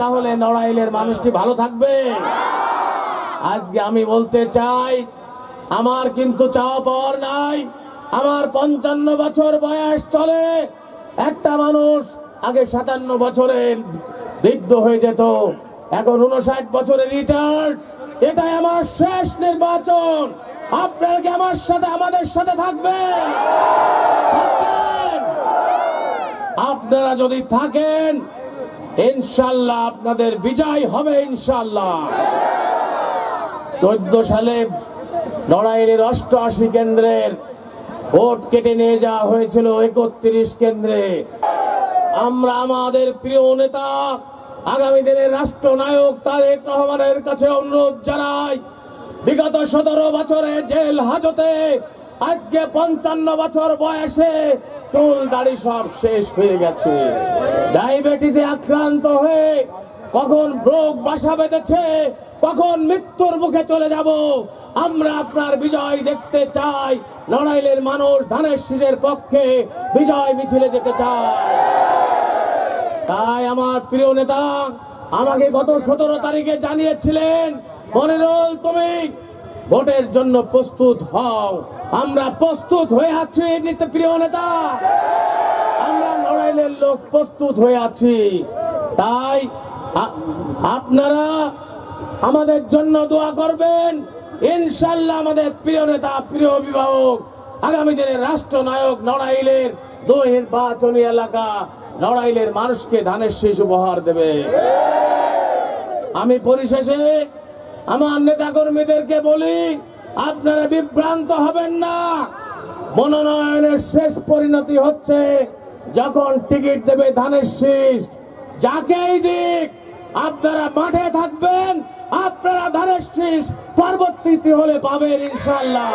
তাহলে নড়াইলের মানুষটি ভালো থাকবে। আজকে আমি বলতে চাই, আমার কিন্তু চাওয়া পাওয়ার নাই। আমার 55 বছর বয়স চলে। একটা মানুষ আগে 57 বছরের বৃদ্ধ হয়ে যেত, এখন 59 বছরে রিটায়ার্ড। এটাই আমার শেষ নির্বাচন। আপনারা কি আমার সাথে, আমাদের সাথে থাকবেন? আপনারা যদি থাকেন, ইনশাল্লাহ আপনাদের বিজয় হবে ইনশাল্লাহ। 14 সালে নড়াইলের 88 কেন্দ্রের ভোট কেটে নিয়ে যাওয়া হয়েছিল 31 কেন্দ্রে। আমরা আমাদের প্রিয় নেতা, আগামী দিনের রাষ্ট্রনায়ক তারেক রহমানের কাছে অনুরোধ জানাই, বিগত 17 বছরে জেল হাজতে আজকে 55 বছর বয়সে চুল দাড়ি সব শেষ হয়ে গেছে। ডায়াবেটিসে আক্রান্ত হয়ে কখন রোগ বাসা বেঁধেছে, কখন মৃত্যুর মুখে চলে যাব। আমরা আপনার বিজয় দেখতে চাই। নড়াইলের মানুষ ধানের শীষের পক্ষে বিজয় মিছিলে যেতে চায়। তাই আমার প্রিয় নেতা আমাকে গত 17 তারিখে জানিয়েছিলেন, মনিরুল তুমি ভোটের জন্য প্রস্তুত হও। আমরা প্রস্তুত হয়ে আছি প্রিয় নেতা, আমরা নড়াইলের লোক প্রস্তুত হয়ে আছি। তাই আপনারা আমাদের জন্য দোয়া করবেন। ইনশাল্লাহ আমাদের প্রিয় নেতা, প্রিয় অভিভাবক, আগামী দিনের রাষ্ট্রনায়ক নড়াইলের 2 নির্বাচনী এলাকা নড়াইলের মানুষকে ধানের শীষ উপহার দেবে। আমি পরিশেষে আমার নেতা কর্মীদেরকে বলি, আপনারা বিভ্রান্ত হবেন না। মনোনয়নের শেষ পরিণতি হচ্ছে যখন টিকিট দেবে ধানের শীষ। যাকেই দিক, আপনারা মাঠে থাকবেন, আপনারা ধানের শীষ পরবর্তীতে হলে পাবেন ইনশাল্লাহ।